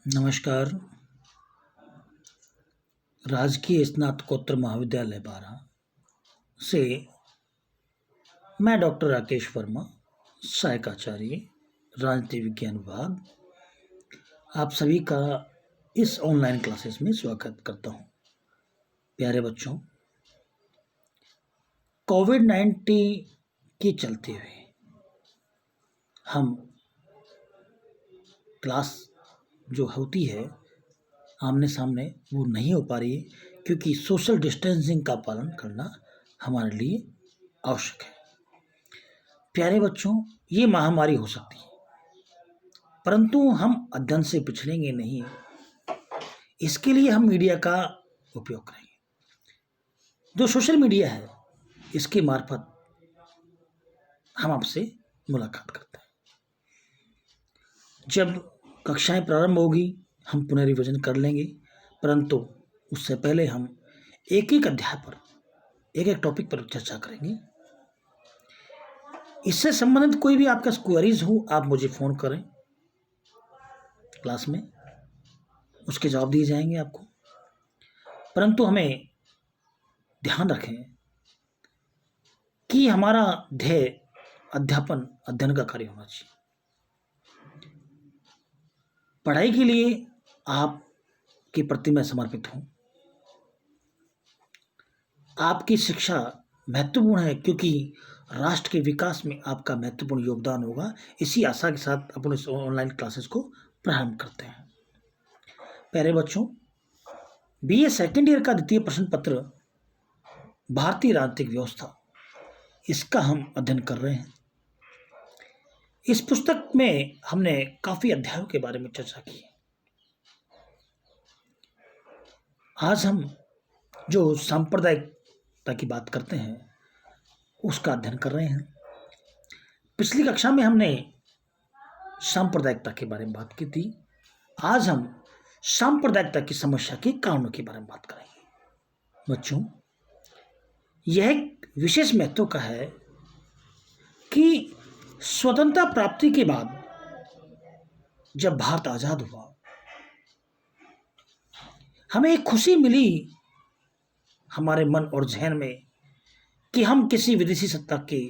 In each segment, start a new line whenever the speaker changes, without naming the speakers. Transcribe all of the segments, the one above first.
नमस्कार। राजकीय स्नातकोत्तर महाविद्यालय बारा से मैं डॉक्टर राकेश वर्मा, सहायक आचार्य, राजनीति विज्ञान विभाग, आप सभी का इस ऑनलाइन क्लासेस में स्वागत करता हूं। प्यारे बच्चों, कोविड-19 के चलते हुए हम क्लास जो होती है आमने सामने वो नहीं हो पा रही है, क्योंकि सोशल डिस्टेंसिंग का पालन करना हमारे लिए आवश्यक है। प्यारे बच्चों, ये महामारी हो सकती है, परंतु हम अध्ययन से पिछड़ेंगे नहीं। इसके लिए हम मीडिया का उपयोग करेंगे। जो सोशल मीडिया है, इसके मार्फत हम आपसे मुलाकात करते हैं। जब कक्षाएं प्रारंभ होगी, हम पुनः रिवीजन कर लेंगे, परंतु उससे पहले हम एक एक अध्याय पर, एक एक टॉपिक पर चर्चा करेंगे। इससे संबंधित कोई भी आपका क्वेरीज हो, आप मुझे फ़ोन करें क्लास में, उसके जवाब दिए जाएंगे आपको। परंतु हमें ध्यान रखें कि हमारा ध्येय अध्ययन का कार्य होना चाहिए। पढ़ाई के लिए आपके प्रति मैं समर्पित हूँ। आपकी शिक्षा महत्वपूर्ण है, क्योंकि राष्ट्र के विकास में आपका महत्वपूर्ण योगदान होगा। इसी आशा के साथ अपन इस ऑनलाइन क्लासेस को प्रारंभ करते हैं। प्यारे बच्चों, बीए सेकेंड ईयर का द्वितीय प्रश्न पत्र भारतीय राजनीतिक व्यवस्था, इसका हम अध्ययन कर रहे हैं। इस पुस्तक में हमने काफी अध्यायों के बारे में चर्चा की है। आज हम जो सांप्रदायिकता की बात करते हैं, उसका अध्ययन कर रहे हैं। पिछली कक्षा में हमने सांप्रदायिकता के बारे में बात की थी। आज हम सांप्रदायिकता की समस्या के कारणों के बारे में बात करेंगे। बच्चों, यह एक विशेष महत्व का है कि स्वतंत्रता प्राप्ति के बाद जब भारत आजाद हुआ, हमें एक खुशी मिली हमारे मन और जहन में कि हम किसी विदेशी सत्ता की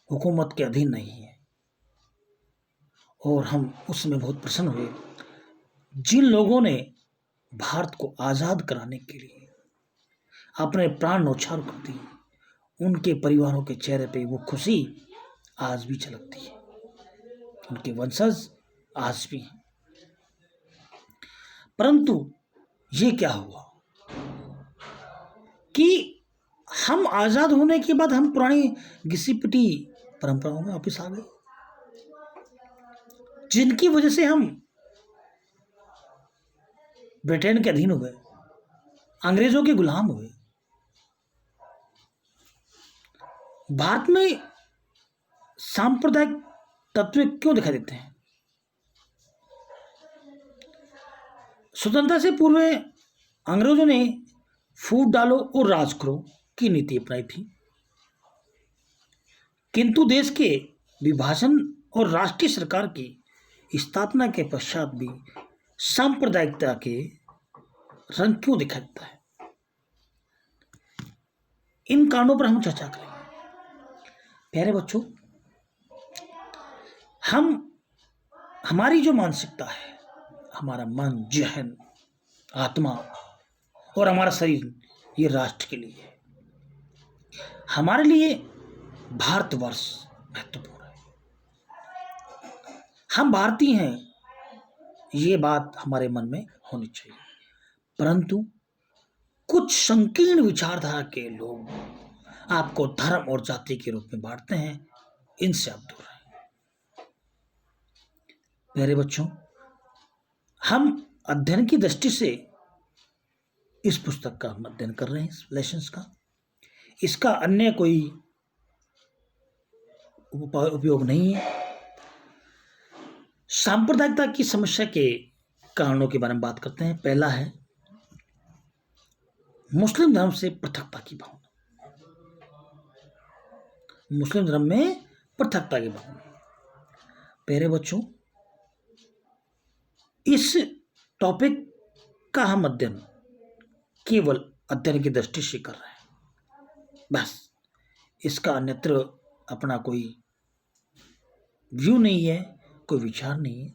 हुकूमत के अधीन नहीं हैं, और हम उसमें बहुत प्रसन्न हुए। जिन लोगों ने भारत को आजाद कराने के लिए अपने प्राण न्यौछावर कर दिए, उनके परिवारों के चेहरे पे वो खुशी आज भी झलकती है। उनके वंशज आज भी हैं। परंतु ये क्या हुआ कि हम आजाद होने के बाद हम पुरानी घिसी पिटी परंपराओं में वापस आ गए, जिनकी वजह से हम ब्रिटेन के अधीन हो गए, अंग्रेजों के गुलाम हुए। भारत में सांप्रदायिक तत्व क्यों दिखाई देते हैं? स्वतंत्रता से पूर्व अंग्रेजों ने फूट डालो और राज करो की नीति अपनाई थी, किंतु देश के विभाजन और राष्ट्रीय सरकार की स्थापना के पश्चात भी सांप्रदायिकता के रंग क्यों दिखाई देता है? इन कारणों पर हम चर्चा करेंगे। प्यारे बच्चों, हमारी जो मानसिकता है, हमारा मन, जहन, आत्मा और हमारा शरीर, ये राष्ट्र के लिए है। हमारे लिए भारतवर्ष महत्वपूर्ण है। हम भारतीय हैं, ये बात हमारे मन में होनी चाहिए। परंतु कुछ संकीर्ण विचारधारा के लोग आपको धर्म और जाति के रूप में बांटते हैं। इनसे आप दूर रहें। प्यारे बच्चों, हम अध्ययन की दृष्टि से इस पुस्तक का हम अध्ययन कर रहे हैं, इस लेसन्स का। इसका अन्य कोई उपयोग नहीं है। सांप्रदायिकता की समस्या के कारणों के बारे में बात करते हैं। पहला है मुस्लिम धर्म से पृथकता की भावना। मुस्लिम धर्म में पृथकता की भावना। प्यारे बच्चों, इस टॉपिक का हम अध्ययन केवल अध्ययन की दृष्टि से कर रहे हैं, बस इसका अन्यत्र अपना कोई व्यू नहीं है, कोई विचार नहीं है।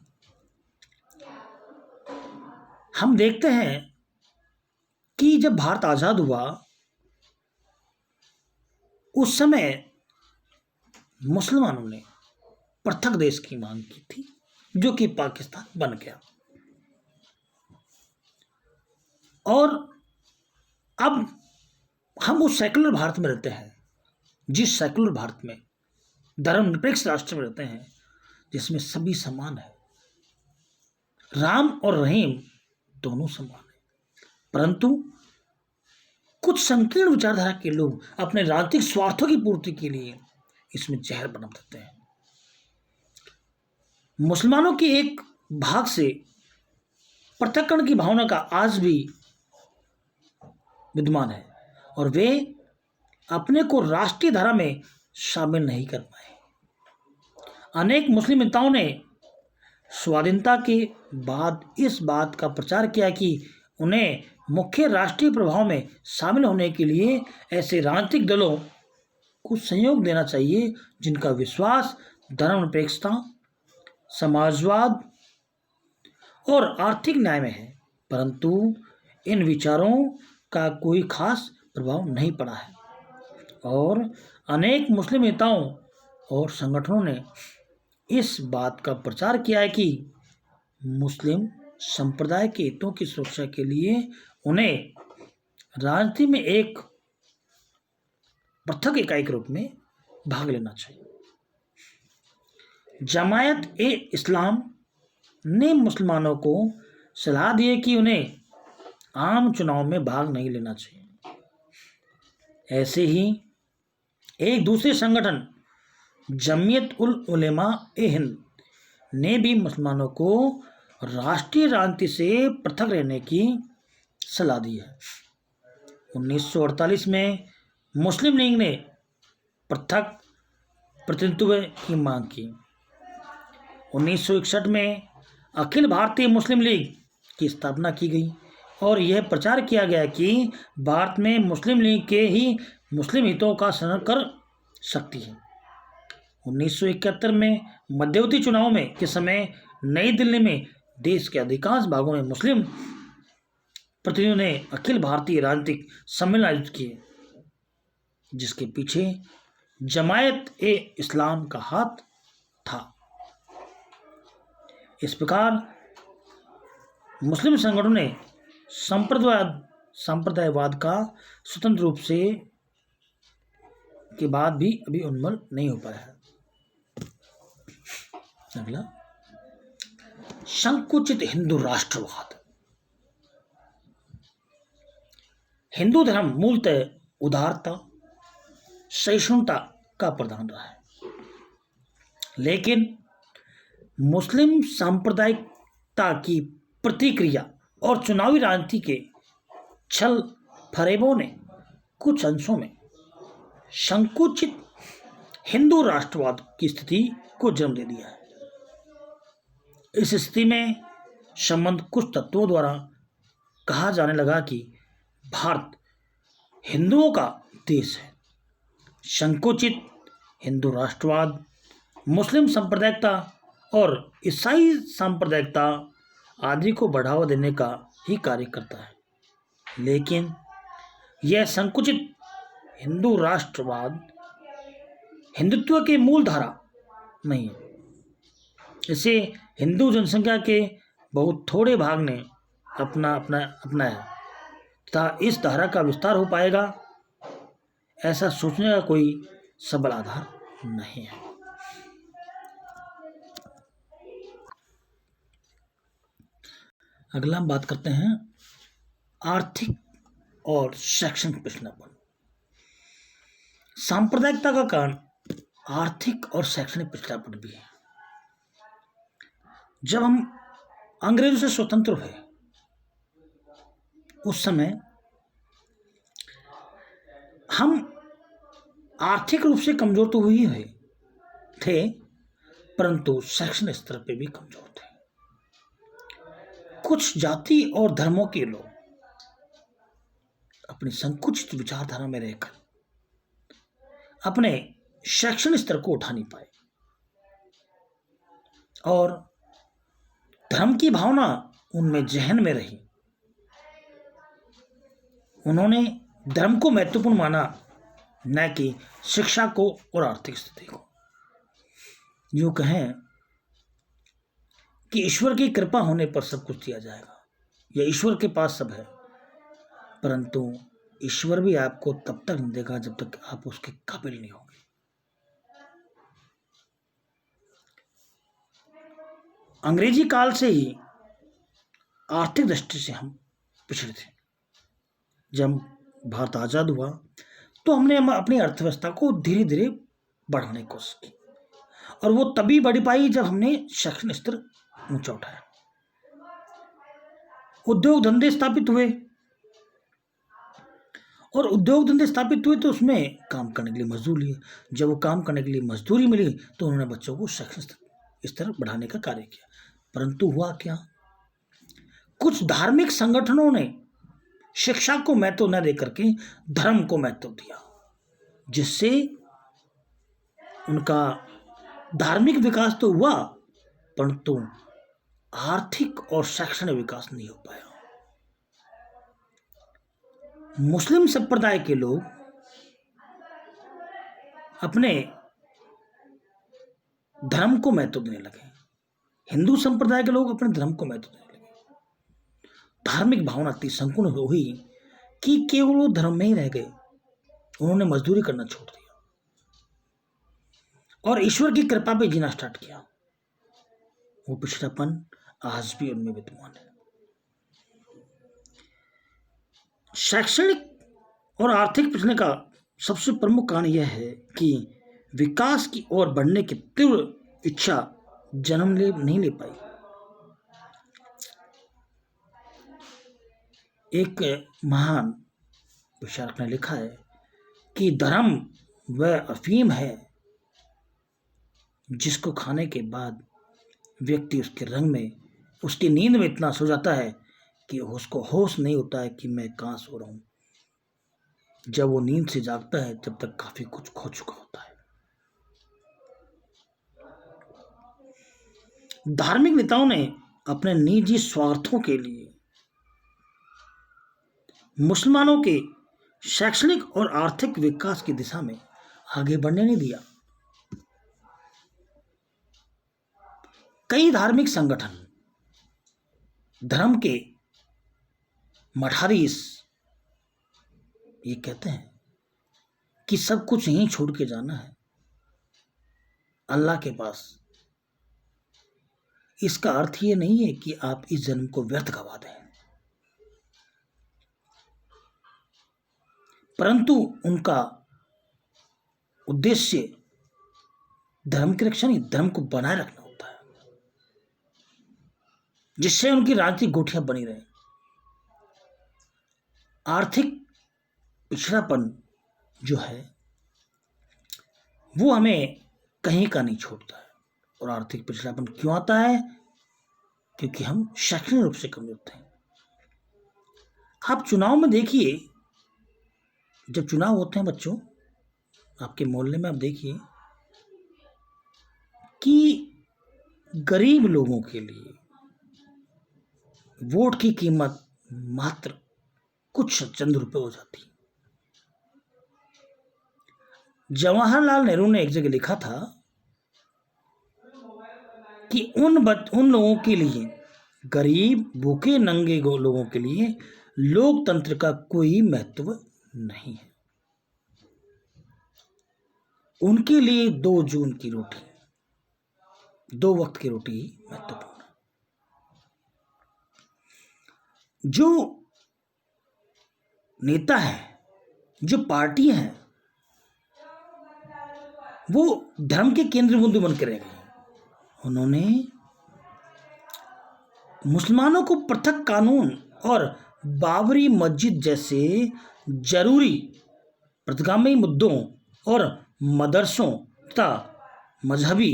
हम देखते हैं कि जब भारत आजाद हुआ उस समय मुसलमानों ने पृथक देश की मांग की थी, जो कि पाकिस्तान बन गया। और अब हम उस सेकुलर भारत में रहते हैं, जिस सेकुलर भारत में, धर्मनिरपेक्ष राष्ट्र में रहते हैं, जिसमें सभी समान है, राम और रहीम दोनों समान है। परंतु कुछ संकीर्ण विचारधारा के लोग अपने राजनीतिक स्वार्थों की पूर्ति के लिए इसमें जहर बना देते हैं। मुसलमानों के एक भाग से पृथक्करण की भावना का आज भी विद्यमान है और वे अपने को राष्ट्रीय धारा में शामिल नहीं कर पाए। अनेक मुस्लिम नेताओं ने स्वाधीनता के बाद इस बात का प्रचार किया कि उन्हें मुख्य राष्ट्रीय प्रभाव में शामिल होने के लिए ऐसे राजनीतिक दलों को सहयोग देना चाहिए जिनका विश्वास धर्मनिरपेक्षता, समाजवाद और आर्थिक न्याय में है। परंतु इन विचारों का कोई खास प्रभाव नहीं पड़ा है और अनेक मुस्लिम नेताओं और संगठनों ने इस बात का प्रचार किया है कि मुस्लिम संप्रदाय के हितों की सुरक्षा के लिए उन्हें राजनीति में एक पृथक इकाई के रूप में भाग लेना चाहिए। जमायत ए इस्लाम ने मुसलमानों को सलाह दी है कि उन्हें आम चुनाव में भाग नहीं लेना चाहिए। ऐसे ही एक दूसरे संगठन जमीयत उल उलेमा ए हिंद ने भी मुसलमानों को राष्ट्रीय राजनीति से पृथक रहने की सलाह दी है। 1948 में मुस्लिम लीग ने पृथक प्रतिनिधित्व की मांग की। 1961 में अखिल भारतीय मुस्लिम लीग की स्थापना की गई और यह प्रचार किया गया कि भारत में मुस्लिम लीग के ही मुस्लिम हितों का संरक्षण कर सकती है। 1971 में मध्यवर्ती चुनाव में के समय नई दिल्ली में देश के अधिकांश भागों में मुस्लिम प्रतिनिधियों ने अखिल भारतीय राजनीतिक सम्मेलन आयोजित किए, जिसके पीछे जमायत ए इस्लाम का हाथ था। इस प्रकार मुस्लिम संगठनों ने सांप्रदायवाद का स्वतंत्र रूप से के बाद भी अभी उन्मूलन नहीं हो पाया है। अगला, संकुचित हिंदू राष्ट्रवाद। हिंदू धर्म मूलतः उदारता, सहिष्णुता का प्रधान रहा है, लेकिन मुस्लिम सांप्रदायिकता की प्रतिक्रिया और चुनावी राजनीति के छल फरेबों ने कुछ अंशों में संकुचित हिंदू राष्ट्रवाद की स्थिति को जन्म दे दिया है। इस स्थिति में संबंध कुछ तत्वों द्वारा कहा जाने लगा कि भारत हिंदुओं का देश है। संकुचित हिंदू राष्ट्रवाद मुस्लिम सांप्रदायिकता और ईसाई सांप्रदायिकता आदि को बढ़ावा देने का ही कार्य करता है, लेकिन यह संकुचित हिंदू राष्ट्रवाद हिंदुत्व के मूल धारा नहीं है। इसे हिंदू जनसंख्या के बहुत थोड़े भाग ने अपनाया तथा इस धारा का विस्तार हो पाएगा, ऐसा सोचने का कोई सबल आधार नहीं है। अगला हम बात करते हैं आर्थिक और शैक्षणिक पिछड़ापन। सांप्रदायिकता का कारण आर्थिक और शैक्षणिक पिछड़ापन भी है। जब हम अंग्रेजों से स्वतंत्र हुए उस समय हम आर्थिक रूप से कमजोर तो हुए थे, परंतु शैक्षणिक स्तर पे भी कमजोर थे। कुछ जाति और धर्मों के लोग अपनी संकुचित विचारधारा में रहकर अपने शैक्षणिक स्तर को उठा नहीं पाए और धर्म की भावना उनमें जहन में रही। उन्होंने धर्म को महत्वपूर्ण माना, न कि शिक्षा को और आर्थिक स्थिति को। यूं कहें कि ईश्वर की कृपा होने पर सब कुछ दिया जाएगा, या ईश्वर के पास सब है, परंतु ईश्वर भी आपको तब तक नहीं देगा जब तक आप उसके काबिल नहीं होंगे। अंग्रेजी काल से ही आर्थिक दृष्टि से हम पिछड़े थे। जब भारत आजाद हुआ तो हमने अपनी अर्थव्यवस्था को धीरे धीरे बढ़ाने की कोशिश की, और वो तभी बढ़ पाई जब हमने शैक्षणिक स्तर ऊंचा उठाया। उद्योग धंधे स्थापित हुए, और उद्योग धंधे स्थापित हुए तो उसमें काम करने के लिए मजदूर लिए। जब वो काम करने के लिए मजदूरी मिली तो उन्होंने बच्चों को शैक्षणिक स्तर बढ़ाने का कार्य किया। परंतु हुआ क्या, कुछ धार्मिक संगठनों ने शिक्षा को महत्व न देकर के धर्म को महत्व दिया, जिससे उनका धार्मिक विकास तो हुआ परंतु आर्थिक और शैक्षणिक विकास नहीं हो पाया। मुस्लिम संप्रदाय के लोग अपने धर्म को महत्व देने लगे, हिंदू संप्रदाय के लोग अपने धर्म को महत्व देने लगे। धार्मिक भावना इतनी संकुल हुई कि केवल वो धर्म में ही रह गए, उन्होंने मजदूरी करना छोड़ दिया और ईश्वर की कृपा पे जीना स्टार्ट किया। वो पिछड़ापन आज भी उनमें विद्यमान है। शैक्षणिक और आर्थिक पिछड़ने का सबसे प्रमुख कारण यह है कि विकास की ओर बढ़ने की तीव्र इच्छा जन्म नहीं ले पाई। एक महान विचारक ने लिखा है कि धर्म वह अफीम है जिसको खाने के बाद व्यक्ति उसके रंग में, उसकी नींद में इतना सो जाता है कि उसको होश नहीं होता है कि मैं कहाँ सो रहा हूँ। जब वो नींद से जागता है तब तक काफी कुछ खो चुका होता है। धार्मिक नेताओं ने अपने निजी स्वार्थों के लिए मुसलमानों के शैक्षणिक और आर्थिक विकास की दिशा में आगे बढ़ने नहीं दिया। कई धार्मिक संगठन धर्म के मठाधीश ये कहते हैं कि सब कुछ यहीं छोड़ के जाना है अल्लाह के पास। इसका अर्थ ये नहीं है कि आप इस जन्म को व्यर्थ गवा दें, परंतु उनका उद्देश्य धर्म की रक्षा नहीं, धर्म को बनाए रखना होता है, जिससे उनकी राजनीतिक गोठियां बनी रहे। आर्थिक पिछड़ापन जो है वो हमें कहीं का नहीं छोड़ता है। और आर्थिक पिछड़ापन क्यों आता है? क्योंकि हम शैक्षणिक रूप से कमजोर थे। आप चुनाव में देखिए, जब चुनाव होते हैं बच्चों, आपके मोहल्ले में आप देखिए कि गरीब लोगों के लिए वोट की कीमत मात्र कुछ चंद रुपए हो जाती है। जवाहरलाल नेहरू ने एक जगह लिखा था कि उन लोगों के लिए, गरीब भूखे नंगे लोगों के लिए लोकतंत्र का कोई महत्व नहीं है। उनके लिए 2 जून की रोटी, 2 वक्त की रोटी ही महत्वपूर्ण है। जो नेता है, जो पार्टी है, वो धर्म के केंद्र बिंदु बनकर रह गए। उन्होंने मुसलमानों को पृथक कानून और बाबरी मस्जिद जैसे जरूरी प्रतिगामी मुद्दों और मदरसों तथा मजहबी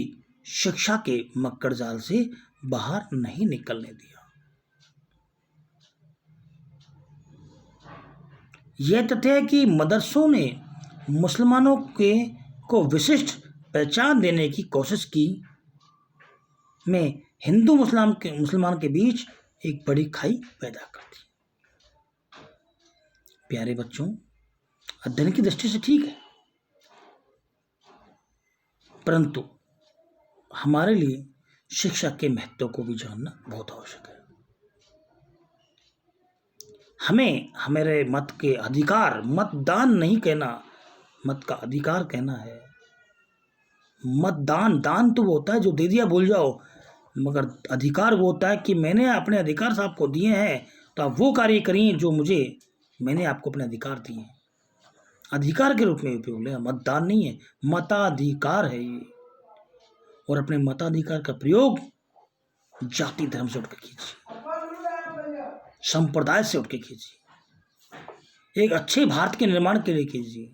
शिक्षा के मक्कड़ जाल से बाहर नहीं निकलने दिया। यह तथ्य है कि मदरसों ने मुसलमानों के को विशिष्ट पहचान देने की कोशिश की में हिंदू मुसलमान के बीच एक बड़ी खाई पैदा कर दी। प्यारे बच्चों, अध्ययन की दृष्टि से ठीक है, परंतु हमारे लिए शिक्षा के महत्व को भी जानना बहुत आवश्यक है। हमें हमारे मत के अधिकार, मतदान नहीं कहना, मत का अधिकार कहना है। मतदान, दान तो वो होता है जो दे दिया भूल जाओ, मगर अधिकार वो होता है कि मैंने अपने अधिकार साहब को दिए हैं तो आप वो कार्य करिए जो मैंने आपको अपने अधिकार दिए हैं। अधिकार के रूप में उपयोग लिया, मतदान नहीं है, मताधिकार है ये। और अपने मताधिकार का प्रयोग जाति धर्म से उठकर कीजिए, संप्रदाय से उठकर कीजिए, एक अच्छे भारत के निर्माण के लिए कीजिए,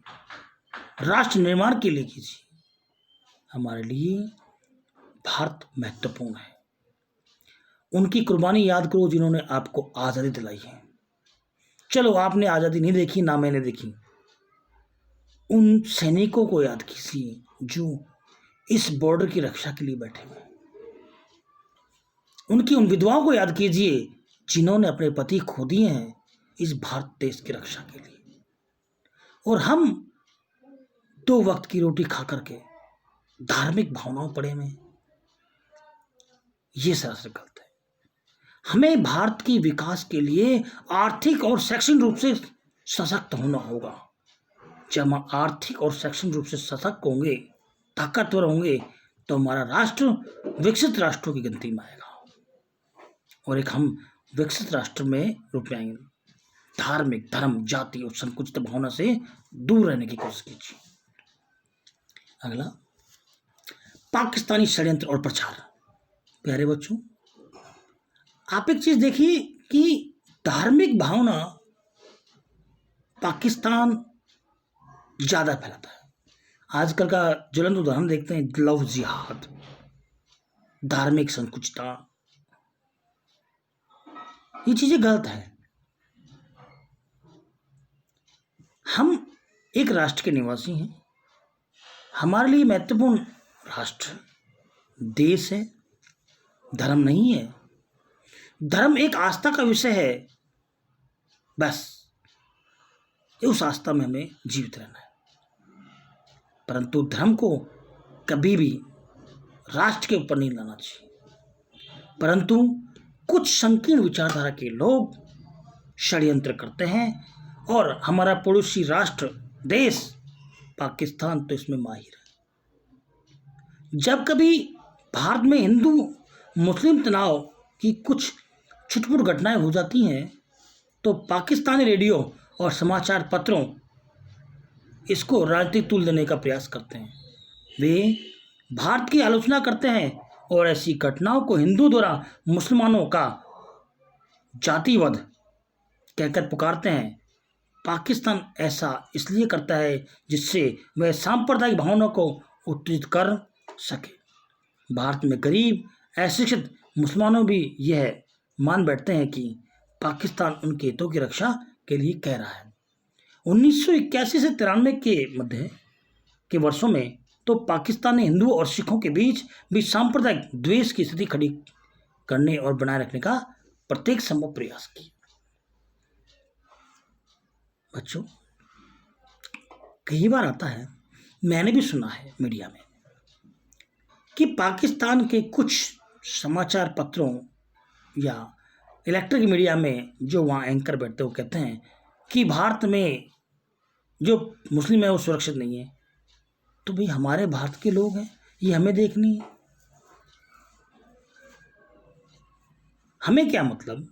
राष्ट्र निर्माण के लिए कीजिए। हमारे लिए भारत महत्वपूर्ण है। उनकी कुर्बानी याद करो जिन्होंने आपको आज़ादी दिलाई है। चलो आपने आज़ादी नहीं देखी, ना मैंने देखी, उन सैनिकों को याद कीजिए जो इस बॉर्डर की रक्षा के लिए बैठे हुए। उन विधवाओं को याद कीजिए जिन्होंने अपने पति खो दिए हैं इस भारत देश की रक्षा के लिए। और हम 2 वक्त की रोटी खा करके धार्मिक भावनाओं पड़े में, ये सरासर गलत है। हमें भारत की विकास के लिए आर्थिक और शैक्षणिक रूप से सशक्त होना होगा। जब हम आर्थिक और शैक्षणिक रूप से सशक्त होंगे, ताकतवर होंगे, तो हमारा राष्ट्र विकसित राष्ट्रों की गिनती में आएगा और एक हम विकसित राष्ट्र में रूप में आएंगे। धार्मिक, धर्म, जाति और संकुचित भावना से दूर रहने की कोशिश कीजिए। अगला, पाकिस्तानी षड्यंत्र और प्रचार। प्यारे बच्चों, आप एक चीज देखिए कि धार्मिक भावना पाकिस्तान ज्यादा फैलाता है। आजकल का ज्वलंत उदाहरण देखते हैं, लव जिहाद, धार्मिक संकुचितता, ये चीजें गलत है। हम एक राष्ट्र के निवासी हैं। हमारे लिए महत्वपूर्ण राष्ट्र, देश है, धर्म नहीं है। धर्म एक आस्था का विषय है, बस उस आस्था में हमें जीवित रहना है। परंतु धर्म को कभी भी राष्ट्र के ऊपर नहीं लाना चाहिए। परंतु कुछ संकीर्ण विचारधारा के लोग षड्यंत्र करते हैं और हमारा पड़ोसी राष्ट्र, देश पाकिस्तान तो इसमें माहिर है। जब कभी भारत में हिंदू मुस्लिम तनाव की कुछ छुटपुट घटनाएं हो जाती हैं तो पाकिस्तानी रेडियो और समाचार पत्रों इसको राजनीतिक तूल देने का प्रयास करते हैं। वे भारत की आलोचना करते हैं और ऐसी घटनाओं को हिंदू द्वारा मुसलमानों का जातिवाद कहकर पुकारते हैं। पाकिस्तान ऐसा इसलिए करता है जिससे वह सांप्रदायिक भावनाओं को उत्तेजित कर सके। भारत में गरीब अशिक्षित मुसलमानों भी यह मान बैठते हैं कि पाकिस्तान उनके हितों की रक्षा के लिए कह रहा है। 1981 से 93 के मध्य के वर्षों में तो पाकिस्तान ने हिंदुओं और सिखों के बीच भी सांप्रदायिक द्वेष की स्थिति खड़ी करने और बनाए रखने का प्रत्येक संभव प्रयास किया। बच्चों, कई बार आता है, मैंने भी सुना है मीडिया में, कि पाकिस्तान के कुछ समाचार पत्रों या इलेक्ट्रिक मीडिया में जो वहाँ एंकर बैठते हैं वो कहते हैं कि भारत में जो मुस्लिम है वो सुरक्षित नहीं है। तो भाई हमारे भारत के लोग हैं, ये हमें देखनी है। हमें क्या मतलब,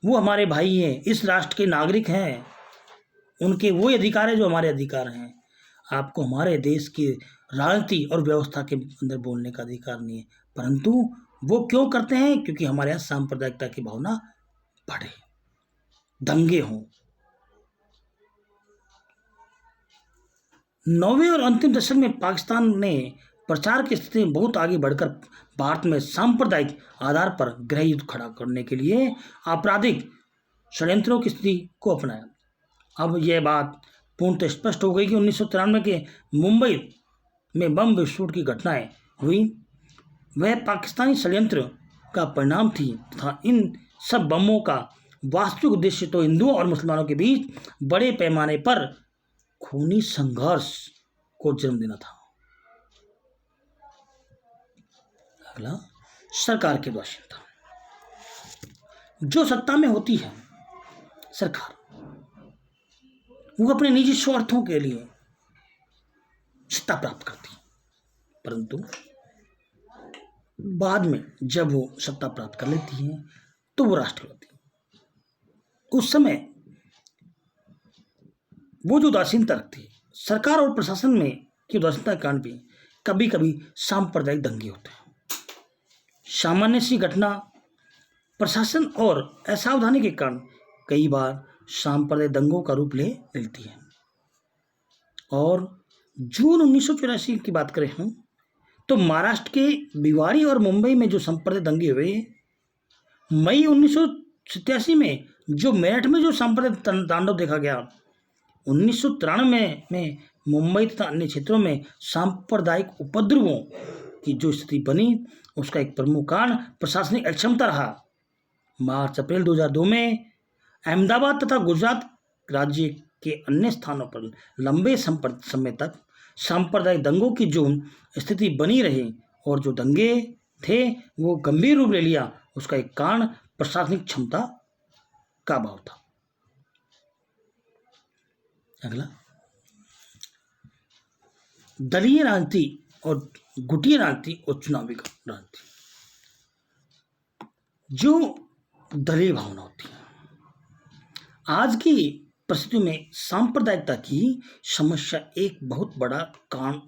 वो हमारे भाई हैं, इस राष्ट्र के नागरिक हैं, उनके वो अधिकार है जो हमारे अधिकार हैं। आपको हमारे देश की राजनीति और व्यवस्था के अंदर बोलने का अधिकार नहीं है। परंतु वो क्यों करते हैं? क्योंकि हमारे यहाँ सांप्रदायिकता की भावना बढ़े, दंगे हों। 9वें और अंतिम दशक में पाकिस्तान ने प्रचार की स्थिति में बहुत आगे बढ़कर भारत में सांप्रदायिक आधार पर गृह युद्ध खड़ा करने के लिए आपराधिक षड्यंत्रों की स्थिति को अपनाया। अब यह बात पूर्णतः स्पष्ट हो गई कि 1993 के मुंबई में बम विस्फोट की घटनाएं हुई वह पाकिस्तानी षड्यंत्र का परिणाम थी तथा इन सब बमों का वास्तविक उद्देश्य तो हिंदुओं और मुसलमानों के बीच बड़े पैमाने पर खूनी संघर्ष को जन्म देना था। अगला, सरकार की उदासीनता। जो सत्ता में होती है सरकार, वो अपने निजी स्वार्थों के लिए सत्ता प्राप्त करती है, परंतु बाद में जब वो सत्ता प्राप्त कर लेती है तो वो राष्ट्र होती है। उस समय वो जो उदासीनता रखती है, सरकार और प्रशासन में की उदासीनता के कारण भी कभी कभी सांप्रदायिक दंगे होते हैं। सामान्य सी घटना प्रशासन और असावधानी के कारण कई बार सांप्रदायिक दंगों का रूप ले लेती है। और जून 1984 की बात करें हम तो महाराष्ट्र के भिवाड़ी और मुंबई में जो सांप्रदायिक दंगे हुए, मई 1987 में जो मेरठ में जो सांप्रदायिक तांडव देखा गया, 1993 में मुंबई तथा अन्य क्षेत्रों में सांप्रदायिक उपद्रवों की जो स्थिति बनी, उसका एक प्रमुख कारण प्रशासनिक अक्षमता रहा। मार्च अप्रैल 2002 में अहमदाबाद तथा गुजरात राज्य के अन्य स्थानों पर लंबे समय तक सांप्रदायिक दंगों की जो स्थिति बनी रही और जो दंगे थे वो गंभीर रूप ले लिया, उसका एक कारण प्रशासनिक क्षमता का अभाव था। अगला, दलीय राजनीति और गुटिया राजनीति और चुनावी राजनीति। जो दलीय भावना होती है, आज की परिस्थिति में सांप्रदायिकता की समस्या एक बहुत बड़ा कारण,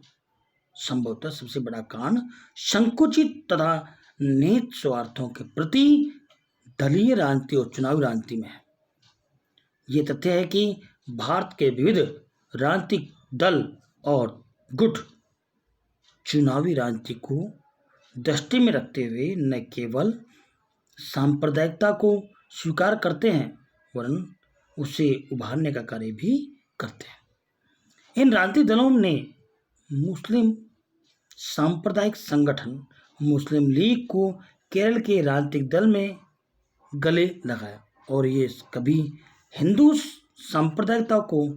संभवतः सबसे बड़ा कारण संकुचित तथा निहित स्वार्थों के प्रति दलीय राजनीति और चुनावी राजनीति में है। ये तथ्य है कि भारत के विविध राजनीतिक दल और गुट चुनावी राजनीति को दृष्टि में रखते हुए न केवल सांप्रदायिकता को स्वीकार करते हैं वरन उसे उभारने का कार्य भी करते हैं। इन राजनीतिक दलों ने मुस्लिम सांप्रदायिक संगठन मुस्लिम लीग को केरल के राजनीतिक दल में गले लगाया और ये कभी हिंदू सांप्रदायिकता को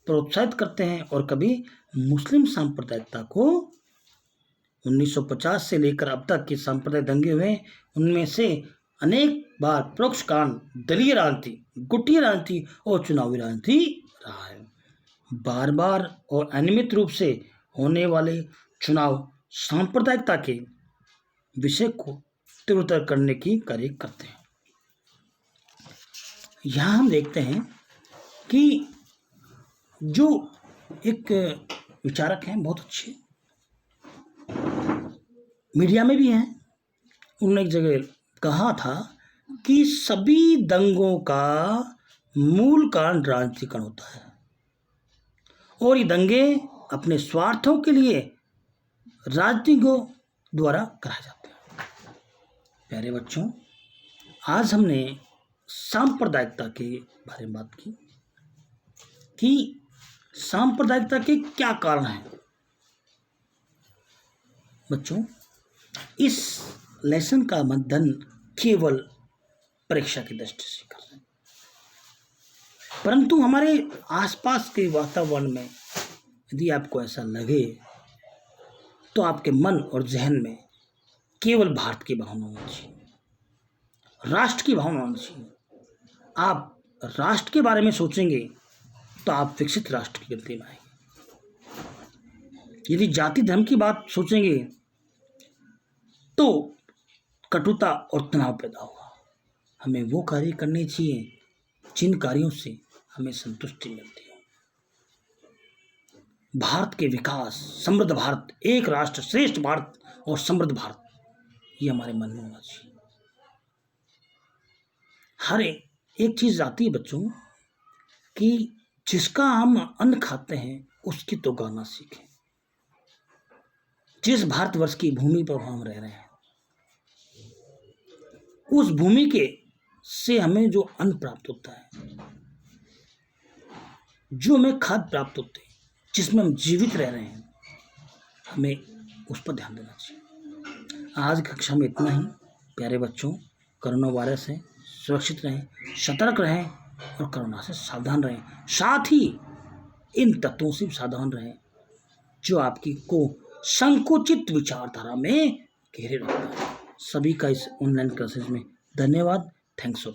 प्रोत्साहित करते हैं और कभी मुस्लिम सांप्रदायिकता को। 1950 से लेकर अब तक के सांप्रदायिक दंगे हुए, उनमें से अनेक बार परोक्ष कारण दलीय राजनीति, गुटिया राजनीति और चुनावी राजनीति रहा है। बार बार और अनियमित रूप से होने वाले चुनाव सांप्रदायिकता के विषय को तीव्रतर करने की कार्य करते हैं। यहाँ हम देखते हैं कि जो एक विचारक हैं, बहुत अच्छे, मीडिया में भी हैं, उन्होंने एक जगह कहा था कि सभी दंगों का मूल कारण राजनीतिकरण होता है और ये दंगे अपने स्वार्थों के लिए राजनीतिकों द्वारा कराए जाते हैं। प्यारे बच्चों, आज हमने सांप्रदायिकता के बारे में बात की कि सांप्रदायिकता के क्या कारण हैं। बच्चों, इस लेसन का अध्ययन केवल परीक्षा की दृष्टि से कर रहे हैं, परंतु हमारे आसपास के वातावरण में यदि आपको ऐसा लगे तो आपके मन और जहन में केवल भारत की भावना होनी चाहिए, राष्ट्र की भावना होनी चाहिए। आप राष्ट्र के बारे में सोचेंगे तो आप विकसित राष्ट्र की गिनती में आएंगे। यदि जाति धर्म की बात सोचेंगे तो कटुता और तनाव पैदा होगा। हमें वो कार्य करने चाहिए जिन कार्यों से हमें संतुष्टि मिलती है। भारत के विकास, समृद्ध भारत, एक राष्ट्र श्रेष्ठ भारत और समृद्ध भारत, ये हमारे मन में होना चाहिए। हर एक चीज आती है बच्चों कि जिसका हम अन्न खाते हैं उसकी तो गाना सीखें। जिस भारतवर्ष की भूमि पर हम रह रहे हैं उस भूमि के से हमें जो अन्न प्राप्त होता है जो हमें खाद्य प्राप्त होते हैं, जिसमें हम जीवित रह रहे हैं, हमें उस पर ध्यान देना चाहिए। आज कक्षा में इतना ही। प्यारे बच्चों, कोरोना वायरस से सुरक्षित रहें, सतर्क रहें और कोरोना से सावधान रहें। साथ ही इन तत्वों से सावधान रहें जो आपकी को संकुचित विचारधारा में घेरे रखता है। सभी का इस ऑनलाइन क्लासेस में धन्यवाद। Thanks for